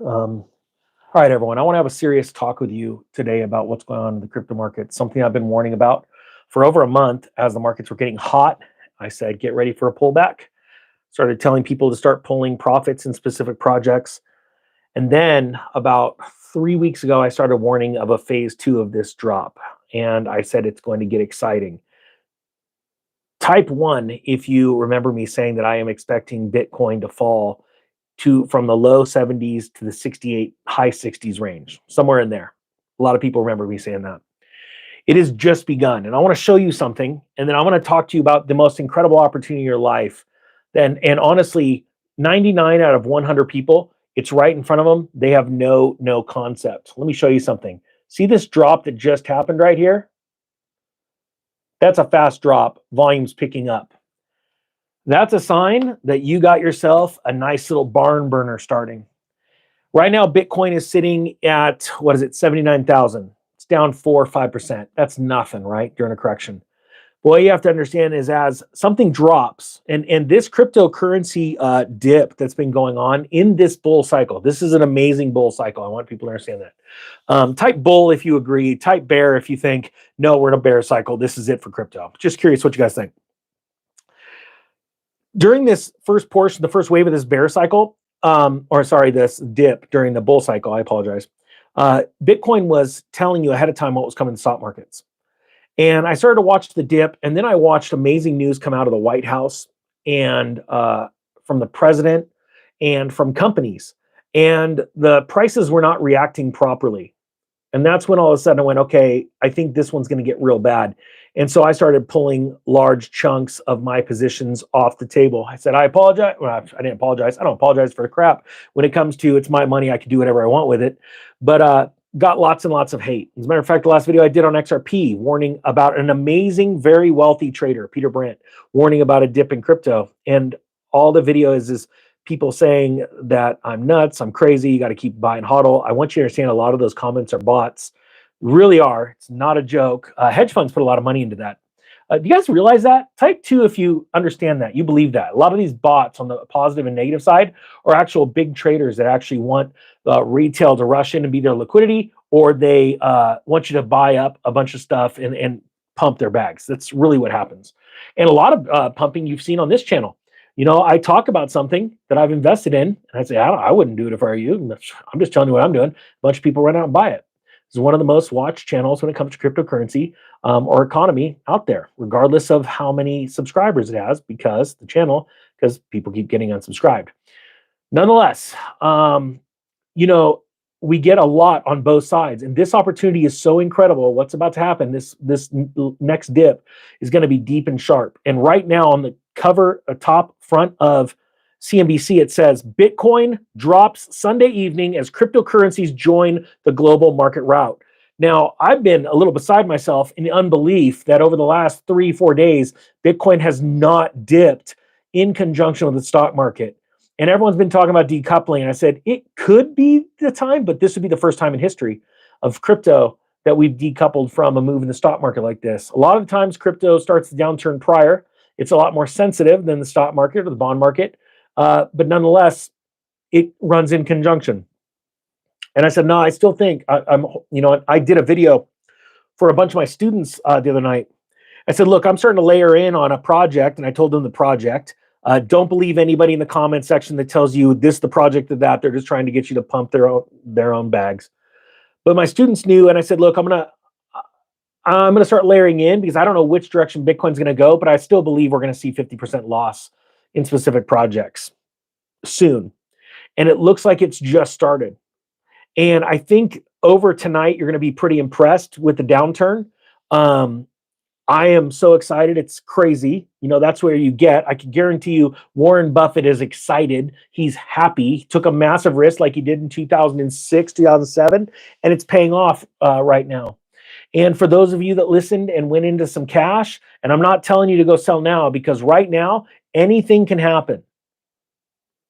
All right, everyone. I want to have a serious talk with you today about what's going on in the crypto market. Something I've been warning about for over a month as the markets were getting hot. I said, get ready for a pullback. Started telling people to start pulling profits in specific projects. And then about 3 weeks ago, I started warning of a phase 2 of this drop. And I said it's going to get exciting. Type 1, if you remember me saying that I am expecting Bitcoin to fall from the low 70s to the 68, high 60s range, somewhere in there. A lot of people remember me saying that. It has just begun. And I want to show you something. And then I want to talk to you about the most incredible opportunity in your life. And honestly, 99 out of 100 people, it's right in front of them. They have no concept. Let me show you something. See this drop that just happened right here? That's a fast drop. Volume's picking up. That's a sign that you got yourself a nice little barn burner starting. Right now, Bitcoin is sitting at, 79,000. It's down 4 or 5%. That's nothing, right, during a correction. But what you have to understand is as something drops, and this cryptocurrency dip that's been going on in this bull cycle, this is an amazing bull cycle. I want people to understand that. Type bull if you agree. Type bear if you think, no, we're in a bear cycle. This is it for crypto. Just curious what you guys think. During this first portion, the first wave of this bear cycle, this dip during the bull cycle, I apologize. Bitcoin was telling you ahead of time what was coming in the stock markets. And I started to watch the dip, and then I watched amazing news come out of the White House and from the president and from companies. And the prices were not reacting properly. And that's when all of a sudden I went, okay, I think this one's going to get real bad. And so I started pulling large chunks of my positions off the table. I said, I apologize. Well, I didn't apologize. I don't apologize for the crap. When it comes to it's my money, I can do whatever I want with it. But got lots and lots of hate. As a matter of fact, the last video I did on XRP, warning about an amazing, very wealthy trader, Peter Brandt, warning about a dip in crypto. And all the video is people saying that I'm nuts, I'm crazy, you got to keep buying HODL. I want you to understand a lot of those comments are bots. Really are. It's not a joke. Hedge funds put a lot of money into that. Do you guys realize that? Type 2 if you understand that, you believe that. A lot of these bots on the positive and negative side are actual big traders that actually want retail to rush in and be their liquidity, or they want you to buy up a bunch of stuff and pump their bags. That's really what happens. And a lot of pumping you've seen on this channel. You know, I talk about something that I've invested in, and I say, I wouldn't do it if I were you. I'm just telling you what I'm doing. A bunch of people run out and buy it. This is one of the most watched channels when it comes to cryptocurrency or economy out there, regardless of how many subscribers it has, because people keep getting unsubscribed. Nonetheless, you know, we get a lot on both sides, and this opportunity is so incredible. What's about to happen, this next dip is going to be deep and sharp. And right now on the cover, top front of CNBC, it says Bitcoin drops Sunday evening as cryptocurrencies join the global market rout. Now, I've been a little beside myself in the unbelief that over the last 3-4 days, Bitcoin has not dipped in conjunction with the stock market. And everyone's been talking about decoupling. And I said, it could be the time, but this would be the first time in history of crypto that we've decoupled from a move in the stock market like this. A lot of times crypto starts the downturn prior. It's a lot more sensitive than the stock market or the bond market. But nonetheless, it runs in conjunction. And I said, no, I still think I did a video for a bunch of my students the other night. I said, look, I'm starting to layer in on a project, and I told them the project. Don't believe anybody in the comment section that tells you this, the project of that. They're just trying to get you to pump their own bags. But my students knew, and I said, look, I'm gonna start layering in because I don't know which direction Bitcoin's gonna go, but I still believe we're gonna see 50% loss in specific projects soon. And it looks like it's just started. And I think over tonight, you're gonna be pretty impressed with the downturn. I am so excited. It's crazy. You know, that's where you get. I can guarantee you Warren Buffett is excited. He's happy. He took a massive risk like he did in 2006, 2007, and it's paying off right now. And for those of you that listened and went into some cash, and I'm not telling you to go sell now because right now, anything can happen.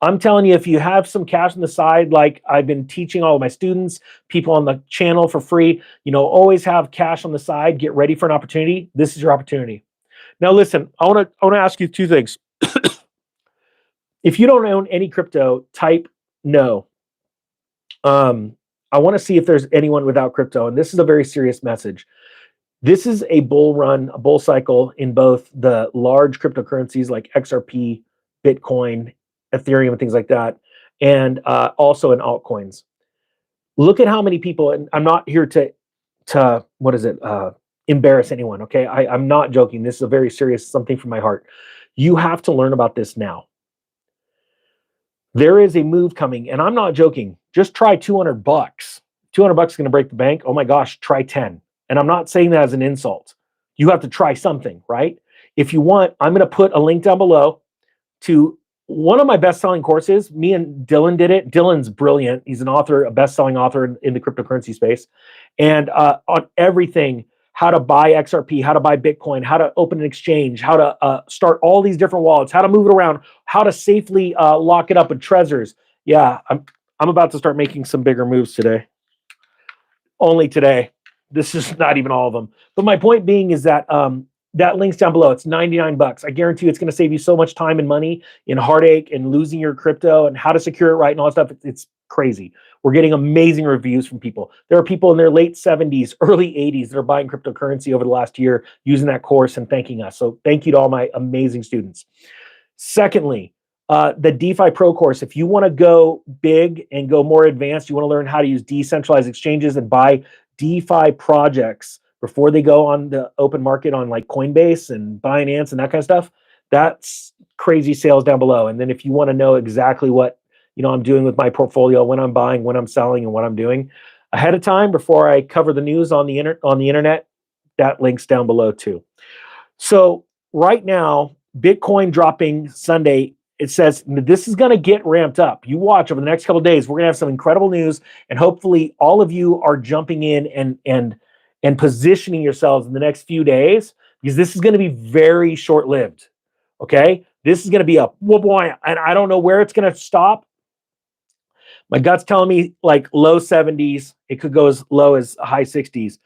I'm telling you, if you have some cash on the side, like I've been teaching all of my students, people on the channel for free, you know, always have cash on the side, get ready for an opportunity. This is your opportunity. Now, listen, I want to ask you two things. If you don't own any crypto, type no. I want to see if there's anyone without crypto. And this is a very serious message. This is a bull run, a bull cycle in both the large cryptocurrencies like XRP, Bitcoin, Ethereum, and things like that, and also in altcoins. Look at how many people, and I'm not here to what is it, embarrass anyone, okay? I'm not joking. This is a very serious something from my heart. You have to learn about this now. There is a move coming, and I'm not joking. Just try 200 bucks. 200 bucks is going to break the bank. Oh my gosh, try 10. And I'm not saying that as an insult. You have to try something, right? If you want, I'm going to put a link down below to one of my best-selling courses. Me and Dylan did it. Dylan's brilliant. He's an author, a best-selling author in the cryptocurrency space. And on everything, how to buy XRP, how to buy Bitcoin, how to open an exchange, how to start all these different wallets, how to move it around, how to safely lock it up with Trezors. Yeah, I'm about to start making some bigger moves today. Only today. This is not even all of them. But my point being is that that link's down below. It's 99 bucks. I guarantee you it's going to save you so much time and money in heartache and losing your crypto and how to secure it right and all that stuff. It's crazy. We're getting amazing reviews from people. There are people in their late 70s, early 80s that are buying cryptocurrency over the last year using that course and thanking us. So thank you to all my amazing students. Secondly, the DeFi Pro course. If you want to go big and go more advanced, you want to learn how to use decentralized exchanges and buy DeFi projects before they go on the open market on like Coinbase and Binance and that kind of stuff, that's crazy sales down below. And then if you want to know exactly what I'm doing with my portfolio, when I'm buying, when I'm selling, and what I'm doing ahead of time before I cover the news on the internet, that link's down below too. So right now, Bitcoin dropping Sunday. It says this is going to get ramped up. You watch over the next couple of days. We're going to have some incredible news, and hopefully, all of you are jumping in and positioning yourselves in the next few days because this is going to be very short-lived. Okay, this is going to be a boy, and I don't know where it's going to stop. My gut's telling me like low 70s. It could go as low as high 60s.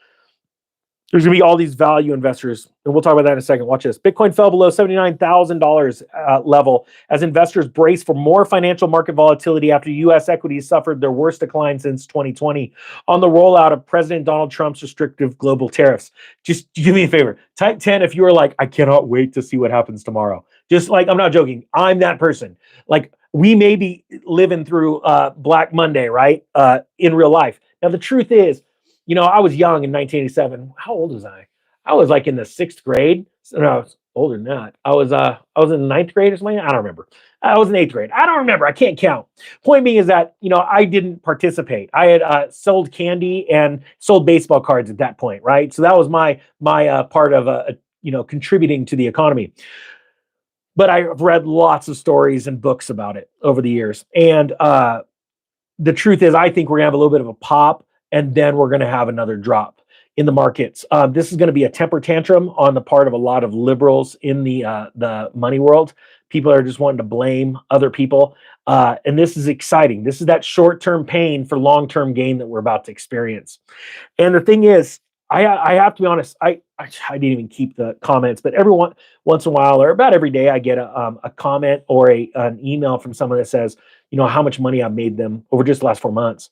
There's going to be all these value investors, and we'll talk about that in a second. Watch this. Bitcoin fell below $79,000 level as investors brace for more financial market volatility after U.S. equities suffered their worst decline since 2020 on the rollout of President Donald Trump's restrictive global tariffs. Just do me a favor. Type 10 if you are like, I cannot wait to see what happens tomorrow. Just like, I'm not joking. I'm that person. Like, we may be living through Black Monday, right? In real life. Now, the truth is, I was young in 1987. How old was I? I was like in the 6th grade. No, I was older than that. I was in the 9th grade or something. I don't remember. I was in 8th grade. I don't remember. I can't count. Point being is that, I didn't participate. I had sold candy and sold baseball cards at that point, right? So that was my part of contributing to the economy. But I've read lots of stories and books about it over the years. And the truth is, I think we're going to have a little bit of a pop, and then we're going to have another drop in the markets. This is going to be a temper tantrum on the part of a lot of liberals in the money world. People are just wanting to blame other people. And this is exciting. This is that short-term pain for long-term gain that we're about to experience. And the thing is, I have to be honest, I didn't even keep the comments, but every once in a while, or about every day, I get a comment or an email from someone that says, how much money I've made them over just the last 4 months.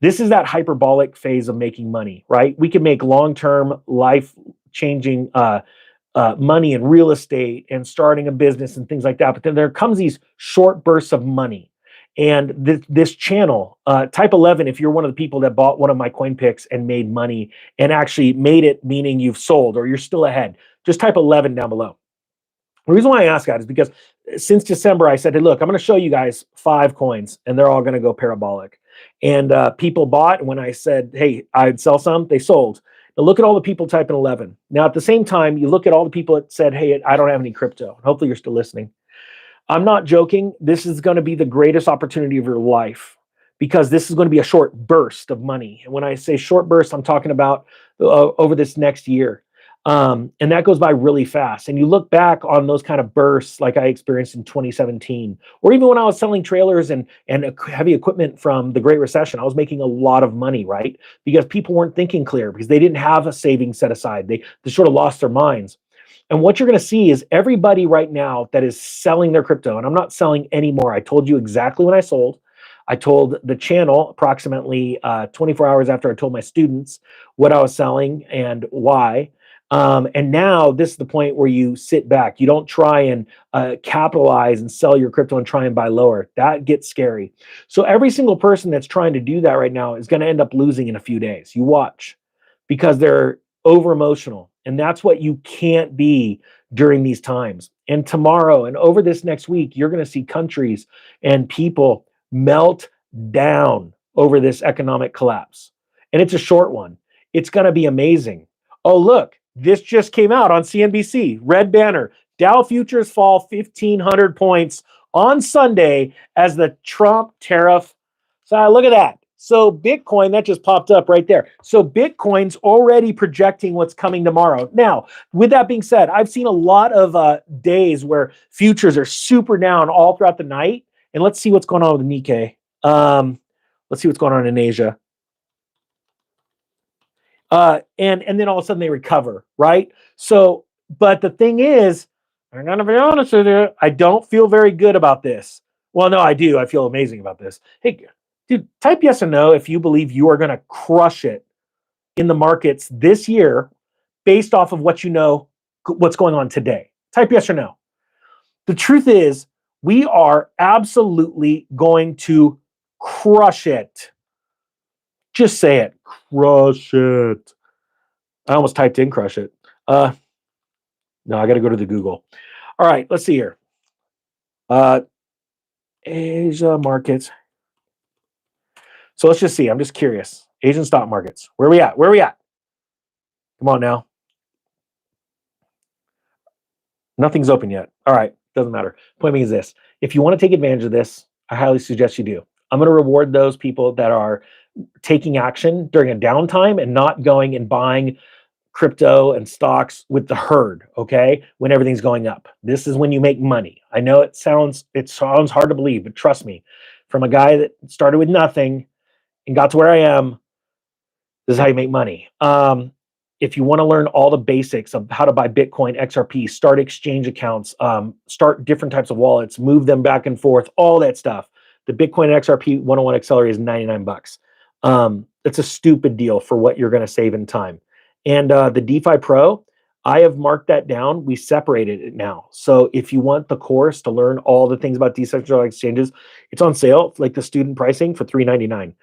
This is that hyperbolic phase of making money, right? We can make long-term, life-changing money in real estate and starting a business and things like that. But then there comes these short bursts of money. And this channel, type 11, if you're one of the people that bought one of my coin picks and made money and actually made it, meaning you've sold or you're still ahead, just type 11 down below. The reason why I ask that is because since December, I said, hey, look, I'm going to show you guys 5 coins and they're all going to go parabolic. And people bought. And when I said, hey, I'd sell some, they sold. Now look at all the people typing 11. Now, at the same time, you look at all the people that said, hey, I don't have any crypto. Hopefully you're still listening. I'm not joking. This is going to be the greatest opportunity of your life because this is going to be a short burst of money. And when I say short burst, I'm talking about over this next year. And that goes by really fast. And you look back on those kind of bursts like I experienced in 2017, or even when I was selling trailers and heavy equipment from the Great Recession, I was making a lot of money, right? Because people weren't thinking clear because they didn't have a savings set aside. They sort of lost their minds. And what you're going to see is everybody right now that is selling their crypto, and I'm not selling anymore. I told you exactly when I sold. I told the channel approximately 24 hours after I told my students what I was selling and why. And now this is the point where you sit back. You don't try and capitalize and sell your crypto and try and buy lower. That gets scary. So every single person that's trying to do that right now is going to end up losing in a few days. You watch, because they're over emotional. And that's what you can't be during these times. And tomorrow and over this next week, you're going to see countries and people melt down over this economic collapse. And it's a short one. It's going to be amazing. Oh, look, this just came out on CNBC. Red banner. Dow futures fall 1,500 points on Sunday as the Trump tariff. So look at that. So Bitcoin, that just popped up right there. So Bitcoin's already projecting what's coming tomorrow. Now, with that being said, I've seen a lot of days where futures are super down all throughout the night. And let's see what's going on with the Nikkei. Let's see what's going on in Asia. And then all of a sudden they recover, right? So, but the thing is, I'm gonna be honest with you, I don't feel very good about this. Well, no, I do. I feel amazing about this. Hey, dude, type yes or no if you believe you are gonna crush it in the markets this year based off of what you know, what's going on today. Type yes or no. The truth is, we are absolutely going to crush it. Just say it. Crush it. I almost typed in crush it. No, I got to go to the Google. All right, let's see here. Asia markets. So let's just see. I'm just curious. Asian stock markets. Where are we at? Where are we at? Come on now. Nothing's open yet. All right, doesn't matter. Point being is this. If you want to take advantage of this, I highly suggest you do. I'm going to reward those people that are taking action during a downtime and not going and buying crypto and stocks with the herd, okay? When everything's going up. This is when you make money. I know it sounds hard to believe, but trust me, from a guy that started with nothing and got to where I am, this is how you make money. If you want to learn all the basics of how to buy Bitcoin, XRP, start exchange accounts, start different types of wallets, move them back and forth, all that stuff. The Bitcoin XRP 101 Accelerator is 99 bucks. It's a stupid deal for what you're going to save in time. And the DeFi Pro, I have marked that down. We separated it now. So if you want the course to learn all the things about decentralized exchanges, it's on sale, like the student pricing for $399.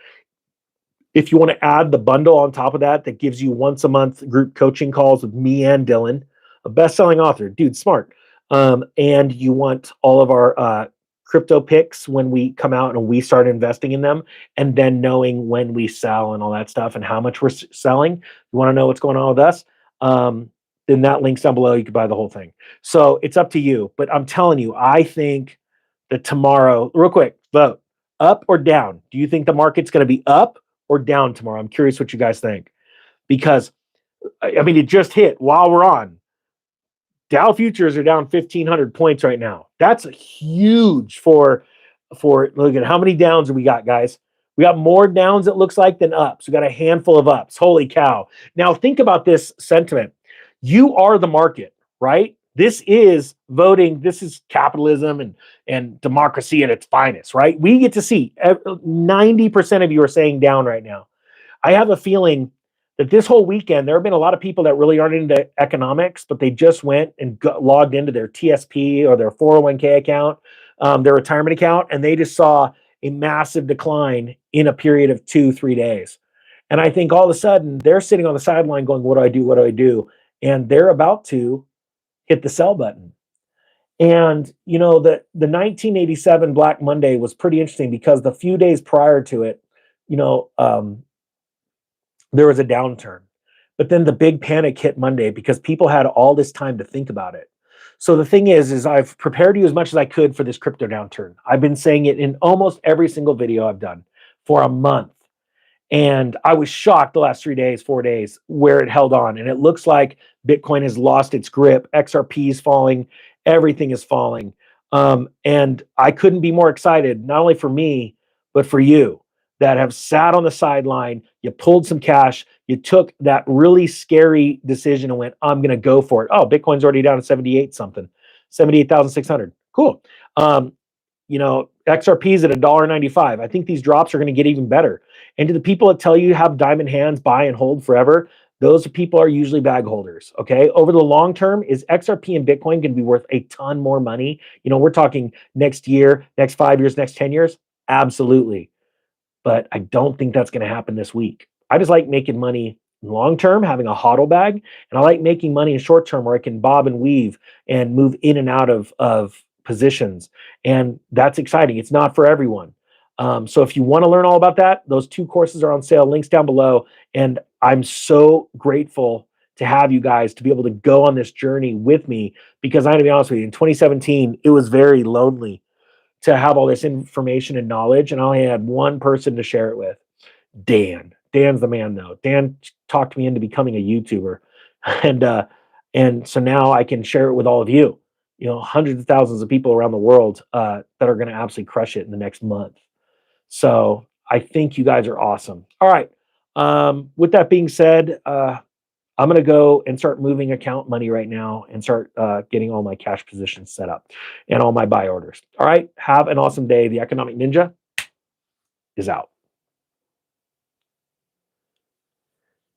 If you want to add the bundle on top of that, that gives you once a month group coaching calls with me and Dylan, a best-selling author, dude, smart. And you want all of our crypto picks when we come out and we start investing in them, and then knowing when we sell and all that stuff and how much we're selling. You want to know what's going on with us? Then that link's down below. You can buy the whole thing. So it's up to you. But I'm telling you, I think that tomorrow, real quick, vote up or down. Do you think the market's going to be up or down tomorrow? I'm curious what you guys think, because I mean, it just hit while we're on. Dow futures are down 1,500 points right now. That's huge for look at how many downs we got, guys. We got more downs, it looks like, than ups. We got a handful of ups. Holy cow. Now think about this sentiment. You are the market, right? This is voting. This is capitalism and democracy at its finest, right? We get to see 90% of you are saying down right now. I have a feeling that this whole weekend, there have been a lot of people that really aren't into economics, but they just went and logged into their TSP or their 401k account, their retirement account, and they just saw a massive decline in a period of 2-3 days. And I think all of a sudden they're sitting on the sideline going, what do I do? What do I do? And they're about to hit the sell button. And, you know, the 1987 Black Monday was pretty interesting because the few days prior to it, you know, there was a downturn. But then the big panic hit Monday because people had all this time to think about it. So the thing is I've prepared you as much as I could for this crypto downturn. I've been saying it in almost every single video I've done for a month. And I was shocked the last 3 days, 4 days, where it held on. And it looks like Bitcoin has lost its grip. XRP is falling. Everything is falling. And I couldn't be more excited, not only for me, but for you that have sat on the sideline. You pulled some cash. You took that really scary decision and went, I'm going to go for it. Oh, Bitcoin's already down to 78 something, 78,600. Cool. You know, XRP is at $1.95. I think these drops are going to get even better. And to the people that tell you have diamond hands, buy and hold forever, those people are usually bag holders. Okay. Over the long term, is XRP and Bitcoin going to be worth a ton more money? You know, we're talking next year, next 5 years, next 10 years. Absolutely. But I don't think that's going to happen this week. I just like making money long term, having a hodl bag, and I like making money in short term where I can bob and weave and move in and out of positions. And that's exciting. It's not for everyone. So if you want to learn all about that, those 2 courses are on sale, links down below. And I'm so grateful to have you guys to be able to go on this journey with me, because I'm going to be honest with you, in 2017, it was very lonely to have all this information and knowledge, and I only had one person to share it with. Dan. Dan's the man, though. Dan talked me into becoming a YouTuber, and so now I can share it with all of you. You know, hundreds of thousands of people around the world that are going to absolutely crush it in the next month. So I think you guys are awesome. All right. With that being said, I'm going to go and start moving account money right now and start getting all my cash positions set up and all my buy orders. All right. Have an awesome day. The Economic Ninja is out.